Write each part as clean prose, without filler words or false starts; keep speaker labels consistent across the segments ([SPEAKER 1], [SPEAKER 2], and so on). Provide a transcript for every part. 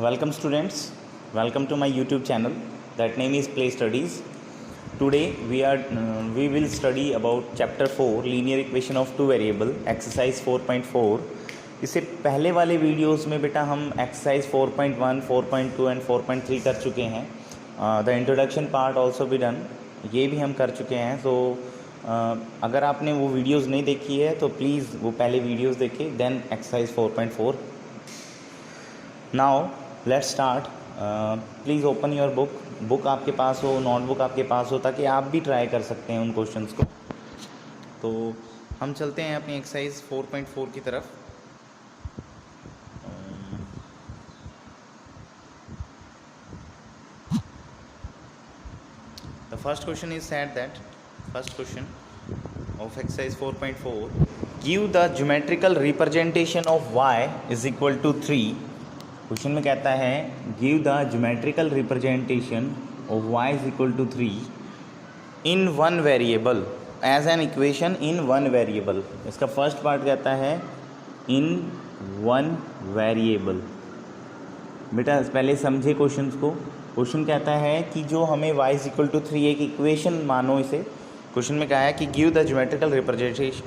[SPEAKER 1] Welcome students, welcome to my YouTube channel. That name is Play Studies. Today we will study about chapter 4 linear equation of two variable exercise 4.4. इससे पहले वाले videos में बेटा हम exercise 4.1, 4.2 and 4.3 कर चुके हैं. द इंट्रोडक्शन पार्ट ऑल्सो भी डन, ये भी हम कर चुके हैं. सो अगर आपने वो वीडियोस नहीं देखी है तो प्लीज़ वो पहले वीडियोस देखें, then exercise 4.4. Now let's start. Please open your book आपके पास हो, नोटबुक आपके पास हो, ताकि आप भी ट्राई कर सकते हैं उन क्वेश्चंस को. तो हम चलते हैं अपनी एक्सरसाइज 4.4 की तरफ. The first question is said that first question of exercise 4.4, give the geometrical representation of y is equal to 3. Question में कहता है give the geometrical representation of y is equal to 3 in one variable as an equation in one variable. इसका first part कहता है in one variable. बेटा पहले समझे question को. क्वेश्चन कहता है कि जो हमें y इज इक्वल टू 3 एक इक्वेशन मानो इसे. क्वेश्चन में कहा है कि give the geometrical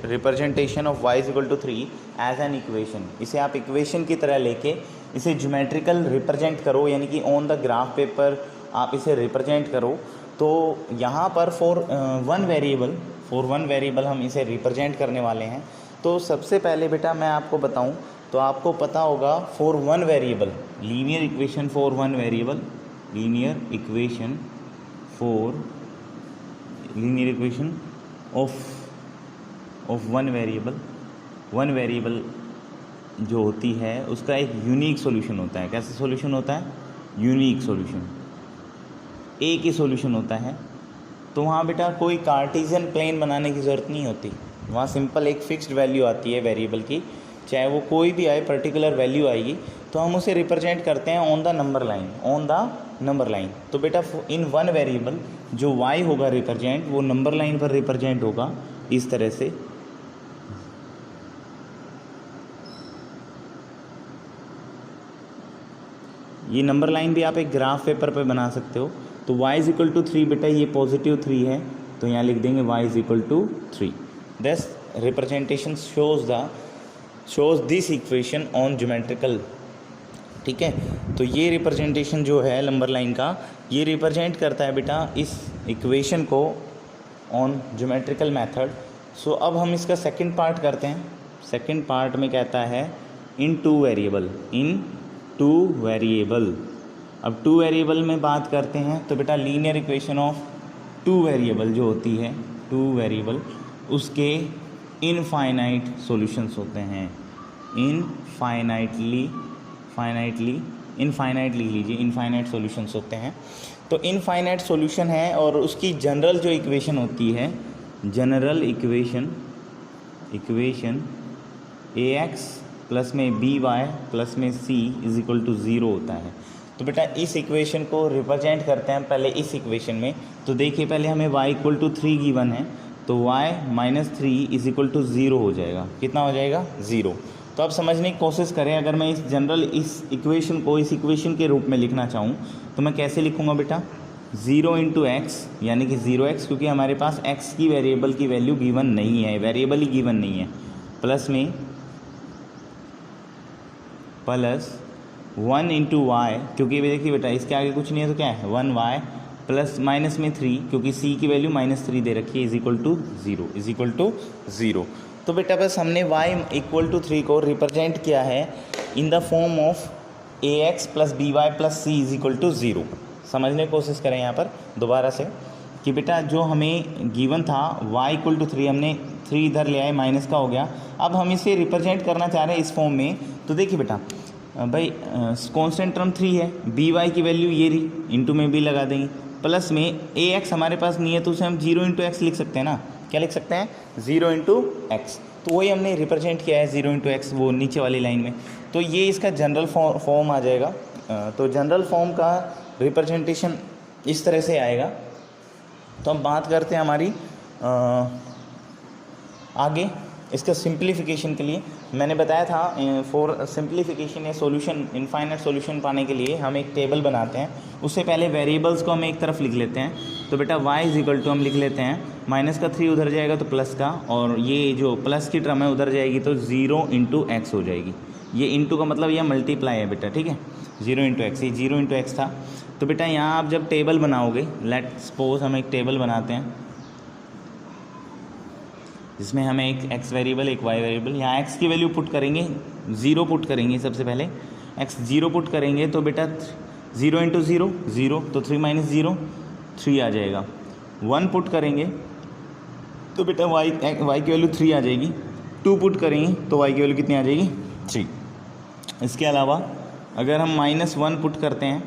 [SPEAKER 1] representation of y is equal to 3 as an equation. इसे आप इक्वेशन की तरह लेके इसे ज्योमेट्रिकल रिप्रेजेंट करो, यानी कि ऑन द ग्राफ पेपर आप इसे रिप्रेजेंट करो. तो यहाँ पर फॉर वन वेरिएबल हम इसे रिप्रेजेंट करने वाले हैं. तो सबसे पहले बेटा मैं आपको बताऊँ तो आपको पता होगा for one variable linear equation for one variable, linear equation of one variable जो होती है उसका एक यूनिक सॉल्यूशन होता है. कैसे सॉल्यूशन होता है? यूनिक सॉल्यूशन, एक ही सॉल्यूशन होता है. तो वहाँ बेटा कोई कार्टेशियन प्लेन बनाने की ज़रूरत नहीं होती. वहाँ सिंपल एक फिक्स्ड वैल्यू आती है वेरिएबल की, चाहे वो कोई भी आए, पर्टिकुलर वैल्यू आएगी तो हम उसे रिप्रेजेंट करते हैं ऑन द नंबर लाइन. तो बेटा इन वन वेरिएबल जो y होगा रिप्रेजेंट, वो नंबर लाइन पर रिप्रेजेंट होगा इस तरह से. ये नंबर लाइन भी आप एक ग्राफ पेपर पे बना सकते हो. तो y इज इक्वल टू 3 बेटा ये पॉजिटिव 3 है तो यहाँ लिख देंगे y is equal to 3. This representation shows this equation on geometrical. ठीक है, तो ये रिप्रेजेंटेशन जो है नंबर लाइन का, ये रिप्रेजेंट करता है बेटा इस इक्वेशन को ऑन ज्योमेट्रिकल मेथड. सो अब हम इसका सेकंड पार्ट करते हैं. सेकंड पार्ट में कहता है इन टू वेरिएबल. अब टू वेरिएबल में बात करते हैं तो बेटा linear equation of two variable जो होती है, टू वेरिएबल, उसके इनफाइनाइट सॉल्यूशंस होते हैं. इनफाइनाइट लिख लीजिए, इनफाइनाइट सॉल्यूशंस होते हैं. तो इनफाइनाइट सॉल्यूशन है और उसकी जनरल जो इक्वेशन होती है, जनरल इक्वेशन ax प्लस में by प्लस में c इज इक्वल टू 0 होता है. तो बेटा इस इक्वेशन को रिप्रेजेंट करते हैं पहले इस इक्वेशन में. तो देखिए पहले हमें y इक्वल टू 3 गिवन है, तो y minus 3 is equal to 0 हो जाएगा. कितना हो जाएगा? 0. तो आप समझने की कोशिश करें, अगर मैं इस इक्वेशन को इस इक्वेशन के रूप में लिखना चाहूँ तो मैं कैसे लिखूँगा बेटा? 0 इंटू एक्स, यानी कि 0x, क्योंकि हमारे पास x की वेरिएबल की वैल्यू गिवन नहीं है, वेरिएबल ही गिवन नहीं है. प्लस 1 इंटू वाई, क्योंकि देखिए बेटा इसके आगे कुछ नहीं है तो क्या है 1y, प्लस माइनस में 3, क्योंकि c की वैल्यू -3 दे रखी है, इज इक्वल टू 0. तो बेटा बस हमने y इक्वल टू 3 को रिप्रेजेंट किया है in the form of ax plus by plus c is equal to 0. समझने की कोशिश करें यहाँ पर दोबारा से कि बेटा जो हमें गिवन था y इक्वल टू 3, हमने 3 इधर ले आए, माइनस का हो गया. अब हम इसे रिप्रेजेंट करना चाह रहे हैं इस फॉर्म में. तो देखिए बेटा भाई कॉन्स्टेंट टर्म 3 है, by की वैल्यू ये रही, इंटू में भी लगा देंगे, प्लस में ax हमारे पास नहीं है तो उसे हम 0 इंटू एक्स लिख सकते हैं ना. क्या लिख सकते हैं? 0 इंटू एक्स. तो वही हमने रिप्रेजेंट किया है 0 इंटू एक्स, वो नीचे वाली लाइन में. तो ये इसका जनरल फॉर्म आ जाएगा. तो जनरल फॉर्म का रिप्रेजेंटेशन इस तरह से आएगा. तो हम बात करते हैं हमारी आगे इसका सिंप्लीफिकेशन के लिए मैंने बताया था, फॉर सिंप्लीफिकेशन या सॉल्यूशन, इनफाइनाइट सॉल्यूशन पाने के लिए हम एक टेबल बनाते हैं। उससे पहले वेरिएबल्स को हम एक तरफ लिख लेते हैं। तो बेटा y इज इक्वल टू हम लिख लेते हैं, माइनस का 3 उधर जाएगा तो प्लस का, और ये जो प्लस की टर्म है उधर जाएगी तो 0 इंटू एक्स हो जाएगी। ये इंटू का मतलब ये मल्टीप्लाई है बेटा, ठीक है, 0 इंटू एक्स, ये 0 इंटू एक्स था। तो बेटा यहाँ आप जब टेबल बनाओगे, लेट सपोज हम एक टेबल बनाते हैं जिसमें हमें एक x वेरिएबल एक y वेरिएबल, यहाँ x की वैल्यू पुट करेंगे, 0 पुट करेंगे सबसे पहले, x 0 पुट करेंगे तो बेटा 0 इंटू 0 0, तो 3 माइनस 0 3 आ जाएगा। 1 पुट करेंगे तो बेटा y की वैल्यू 3 आ जाएगी। 2 पुट करेंगे तो y की वैल्यू कितनी आ जाएगी, 3। इसके अलावा अगर हम -1 पुट करते हैं,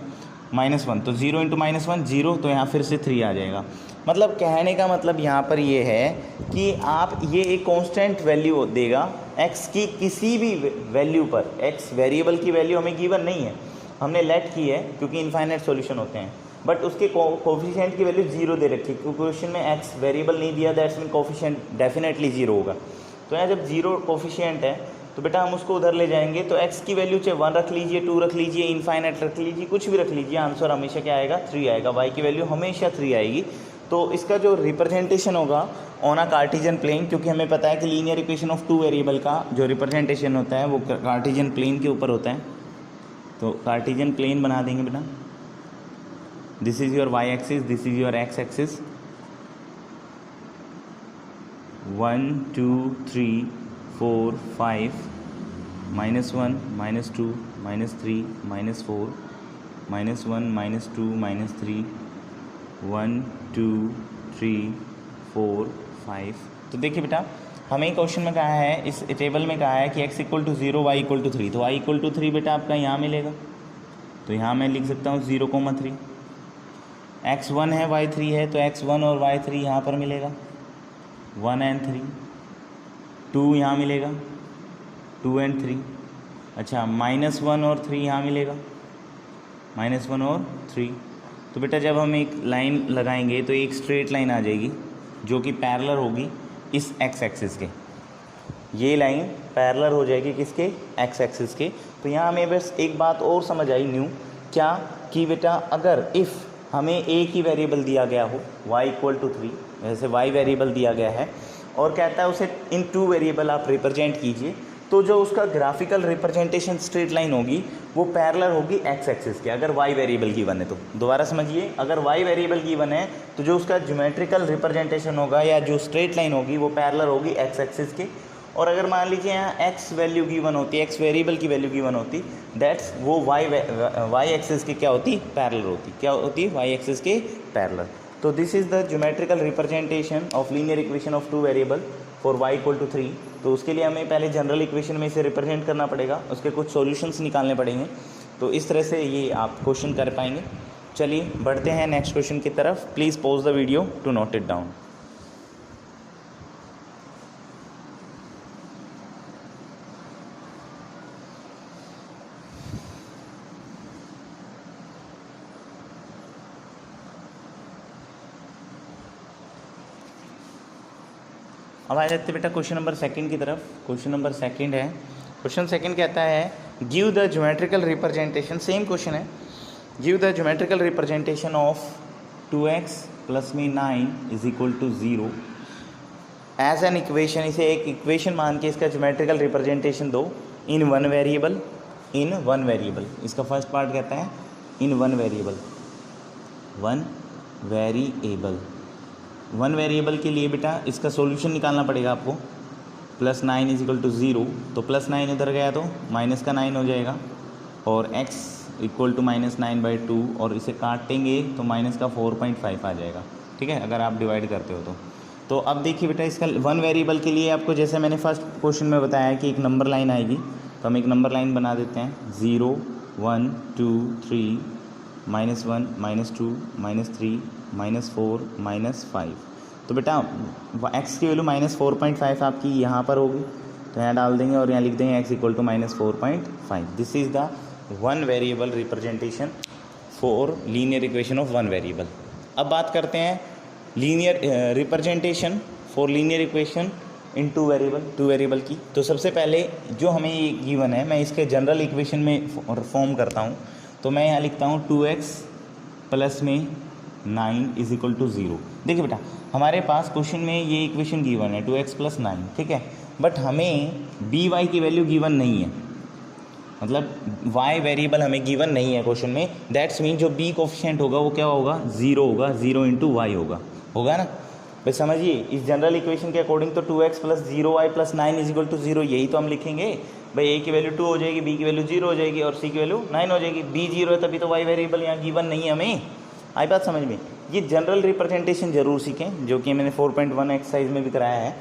[SPEAKER 1] -1 तो 0 इंटू -1 0, तो यहाँ फिर से 3 आ जाएगा। मतलब कहने का मतलब यहाँ पर ये है कि आप ये एक कांस्टेंट वैल्यू देगा x की किसी भी वैल्यू पर। x वेरिएबल की वैल्यू हमें गिवन नहीं है, हमने लेट की है क्योंकि इनफाइनाइट सॉल्यूशन होते हैं, बट उसके कोफिशिएंट की वैल्यू 0 दे रखी है क्योंकि क्वेश्चन में x वेरिएबल नहीं दिया, दैट्स मीन कोफिशिएंट डेफिनेटली 0 होगा। तो यहाँ जब 0 कोफिशिएंट है तो बेटा हम उसको उधर ले जाएंगे, तो x की वैल्यू चाहे 1 रख लीजिए, 2 रख लीजिए, इनफाइनाइट रख लीजिए, कुछ भी रख लीजिए, आंसर हमेशा क्या आएगा, 3 आएगा। y की वैल्यू हमेशा 3 आएगी। तो इसका जो रिप्रेजेंटेशन होगा ऑन अ कार्टिजन प्लेन, क्योंकि हमें पता है कि लीनियर इक्वेशन ऑफ 2 वेरिएबल का जो रिप्रेजेंटेशन होता है वो कार्टिजन प्लेन के ऊपर होता है। तो कार्टिजन प्लेन बना देंगे बेटा, this is your Y axis, this is your X axis, 1 2 3 4 5 -1 -2 -3 -4 -1 -2 -3 1 2 3 4 5। तो देखिए बेटा हमें क्वेश्चन में कहा है, इस टेबल में कहा है कि x equal to 0 y equal to 3, तो y इक्वल टू 3 बेटा आपका यहाँ मिलेगा। तो यहाँ मैं लिख सकता हूँ 0,3, x 1 है y 3 है, तो x 1 और y 3 यहाँ पर मिलेगा, 1 एंड 3, 2 यहाँ मिलेगा, 2 एंड 3, अच्छा -1 और 3 यहाँ मिलेगा, -1 और 3। तो बेटा जब हम एक लाइन लगाएंगे तो एक स्ट्रेट लाइन आ जाएगी जो कि पैरेलल होगी इस x एक्सिस के, ये लाइन पैरेलल हो जाएगी किसके, x एक्सिस के। तो यहाँ हमें बस एक बात और समझ आई न्यू, क्या कि बेटा अगर इफ़ हमें एक ही वेरिएबल दिया गया हो y इक्वल टू 3, जैसे y वेरिएबल दिया गया है और कहता है उसे इन 2 वेरिएबल आप रिप्रेजेंट कीजिए, तो जो उसका ग्राफिकल रिप्रेजेंटेशन स्ट्रेट लाइन होगी वो पैरेलल होगी एक्स एक्सिस के, अगर y वेरिएबल गिवन है तो। दोबारा समझिए, अगर y वेरिएबल गिवन है तो जो उसका ज्योमेट्रिकल रिप्रेजेंटेशन होगा या जो स्ट्रेट लाइन होगी वो पैरेलल होगी एक्स एक्सिस के। और अगर मान लीजिए यहाँ x वैल्यू गिवन होती, x वेरिएबल की वैल्यू गिवन होती, दैट्स वो y एक्सिस की क्या होती, पैरेलल होती, क्या होती, y एक्सिस के पैरेलल। तो this is the geometrical representation of linear equation of 2 variable for y equal to 3। तो उसके लिए हमें पहले जनरल इक्वेशन में इसे रिप्रेजेंट करना पड़ेगा, उसके कुछ सॉल्यूशंस निकालने पड़ेंगे। तो इस तरह से ये आप क्वेश्चन कर पाएंगे। चलिए बढ़ते हैं नेक्स्ट क्वेश्चन की तरफ। Please pause the video to note it down. अब आ जाते हैं बेटा क्वेश्चन नंबर 2 की तरफ। क्वेश्चन नंबर 2 है, क्वेश्चन 2 कहता है give the geometrical representation, same question है, give the geometrical representation of 2x + 9 is equal to 0 as an equation. इसे एक इक्वेशन मान के इसका ज्योमेट्रिकल रिप्रेजेंटेशन दो in one variable, in one variable. इसका फर्स्ट पार्ट कहता है in one variable, one variable. One variable के लिए बेटा इसका सॉल्यूशन निकालना पड़ेगा आपको। +9 इज इक्वल टू 0, तो +9 इधर गया तो -9 हो जाएगा, और x इक्वल टू -9/2, और इसे काटेंगे तो -4.5 आ जाएगा, ठीक है, अगर आप डिवाइड करते हो तो अब देखिए बेटा इसका वन वेरिएबल के लिए आपको, जैसे मैंने फर्स्ट क्वेश्चन में बताया कि एक नंबर लाइन आएगी, तो हम एक नंबर लाइन बना देते हैं, 0 1 2 3 -1 -2 -3 -4 -5। तो बेटा x की वैल्यू -4.5 आपकी यहाँ पर होगी, तो यहाँ डाल देंगे और यहाँ लिख देंगे x equal to -4.5। This is the one variable representation for linear equation of one variable. अब बात करते हैं linear representation for linear equation in two variable की। तो सबसे पहले जो हमें ये गिवन है मैं इसके जनरल इक्वेशन में फॉर्म करता हूँ। तो मैं यहाँ लिखता हूँ 2x प्लस में 9 इज इक्वल टू 0। देखिए बेटा हमारे पास क्वेश्चन में ये इक्वेशन गिवन है 2x प्लस 9, ठीक है, बट हमें बी वाई की वैल्यू गिवन नहीं है, मतलब y वेरिएबल हमें गिवन नहीं है क्वेश्चन में। दैट्स मीन जो b कोफिशिएंट होगा वो क्या होगा, 0 होगा, 0 इंटू वाई होगा ना। भाई समझिए इस जनरल इक्वेशन के अकॉर्डिंग तो 2x plus 0y plus 9 is equal to 0 यही तो हम लिखेंगे। भाई a की वैल्यू 2 हो जाएगी, b की वैल्यू 0 हो जाएगी और c की वैल्यू 9 हो जाएगी। b 0 है तभी तो y वेरिएबल यहाँ गिवन नहीं है हमें। आई बात समझ में। ये जनरल रिप्रेजेंटेशन जरूर सीखें जो कि मैंने 4.1 एक्सरसाइज में भी कराया है।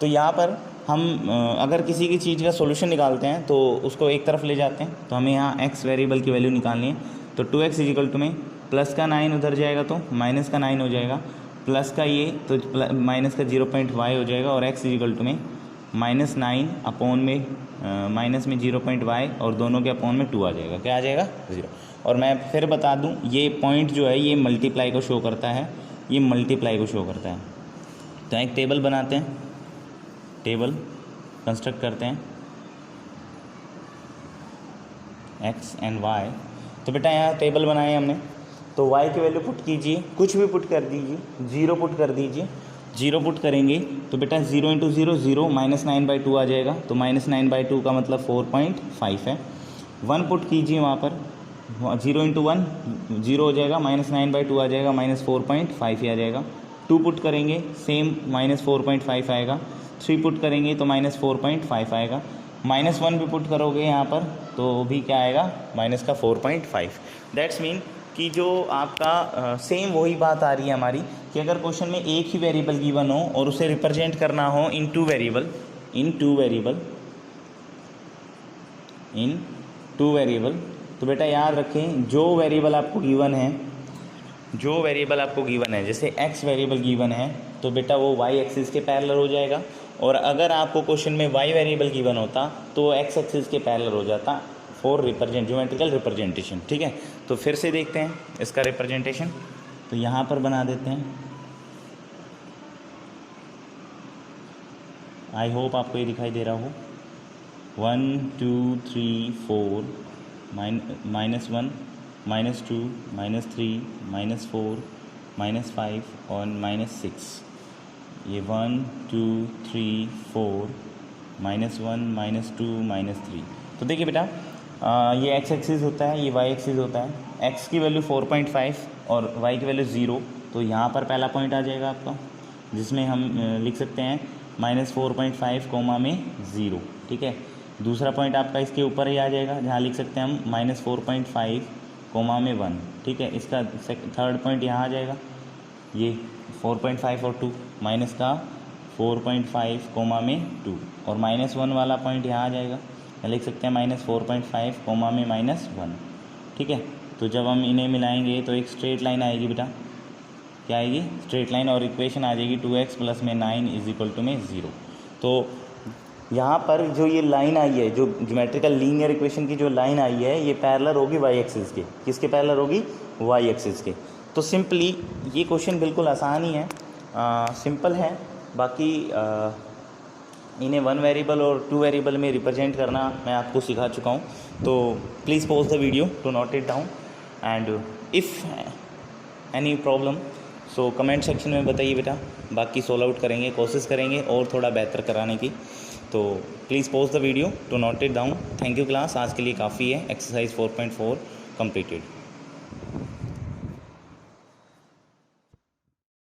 [SPEAKER 1] तो यहाँ पर हम अगर किसी की चीज़ का सॉल्यूशन निकालते हैं तो उसको एक तरफ ले जाते हैं, तो हमें यहाँ x वेरिएबल की वैल्यू निकालनी है। तो 2x इज इक्वल टू में प्लस का 9 उधर जाएगा तो माइनस का 9 हो जाएगा, प्लस का ये तो माइनस का 0.y हो जाएगा और x इज इक्वल टू में -9 अपॉन में माइनस में 0.y और दोनों के अपॉन में 2 आ जाएगा। क्या आ जाएगा, 0। और मैं फिर बता दूं ये पॉइंट जो है ये मल्टीप्लाई को शो करता है, ये मल्टीप्लाई को शो करता है। तो एक टेबल बनाते हैं, टेबल कंस्ट्रक्ट करते हैं x एंड y। तो बेटा यहाँ टेबल बनाए हमने, तो y की वैल्यू पुट कीजिए, कुछ भी पुट कर दीजिए, 0 पुट कर दीजिए। 0 पुट करेंगे तो बेटा 0 इंटू 0 0 -9/2 आ जाएगा। तो -9/2 का मतलब 4.5 है। 1 पुट कीजिए वहाँ पर, 0 इंटू 1 0 हो जाएगा, -9/2 आ जाएगा, -4.5 ही आ जाएगा। 2 पुट करेंगे सेम -4.5 आएगा। 3 पुट करेंगे तो -4.5 आएगा। -1 भी पुट करोगे यहाँ पर तो भी क्या आएगा, माइनस का 4.5। दैट्स मीन कि जो आपका सेम वही बात आ रही है हमारी कि अगर क्वेश्चन में एक ही वेरिएबल गिवन हो और उसे रिप्रेजेंट करना हो इन टू वेरिएबल, तो बेटा याद रखें जो वेरिएबल आपको गिवन है, जैसे x वेरिएबल गिवन है तो बेटा वो y एक्सिस के पैरेलल हो जाएगा। और अगर आपको क्वेश्चन में y वेरिएबल गिवन होता तो x एक्सिस के पैरेलल हो जाता फॉर ज्योमेट्रिकल रिप्रेजेंटेशन। ठीक है, तो फिर से देखते हैं इसका रिप्रेजेंटेशन। तो यहाँ पर बना देते हैं, आई होप आपको ये दिखाई दे रहा हो। 1 2 3 4 -1 -2 -3 -4 -5 और -6। ये 1 2 3 4 -1 -2 -3। तो देखिए बेटा ये x एक्सिस होता है, ये y एक्सिस होता है। x की वैल्यू 4.5 और y की वैल्यू 0। तो यहाँ पर पहला पॉइंट आ जाएगा आपका, जिसमें हम लिख सकते हैं -4.5 कोमा में 0। ठीक है, दूसरा पॉइंट आपका इसके ऊपर ही आ जाएगा जहाँ लिख सकते हैं हम -4.5 कोमा में 1। ठीक है, इसका थर्ड पॉइंट यहाँ आ जाएगा, ये 4.5 और 2 माइनस का 4.5 कोमा में 2 और -1 वाला पॉइंट यहाँ आ जाएगा, लिख सकते हैं -4.5 कोमा में -1। ठीक है, तो जब हम इन्हें मिलाएंगे तो एक स्ट्रेट लाइन आएगी बेटा, क्या आएगी, स्ट्रेट लाइन, और इक्वेशन आ जाएगी 2x प्लस में 9 इज इक्वल टू में 0। तो यहाँ पर जो ये लाइन आई है, जो ज्योमेट्रिकल लीनियर इक्वेशन की जो लाइन आई है, ये पैरेलल होगी y एक्सिस के। किसके पैरेलल होगी, y एक्सिस के। तो सिंपली ये क्वेश्चन बिल्कुल आसान ही है, सिंपल है। बाकी इन्हें 1 वेरिएबल और 2 वेरिएबल में रिप्रेजेंट करना मैं आपको सिखा चुका हूँ। तो please pause the video to note it down and if any problem so comment section में बताइए बेटा, बाकी सोल्व आउट करेंगे, कोशिश करेंगे और थोड़ा बेहतर कराने की। तो please pause the video to note it down. Thank you class, आज के लिए काफ़ी है। Exercise 4.4 completed.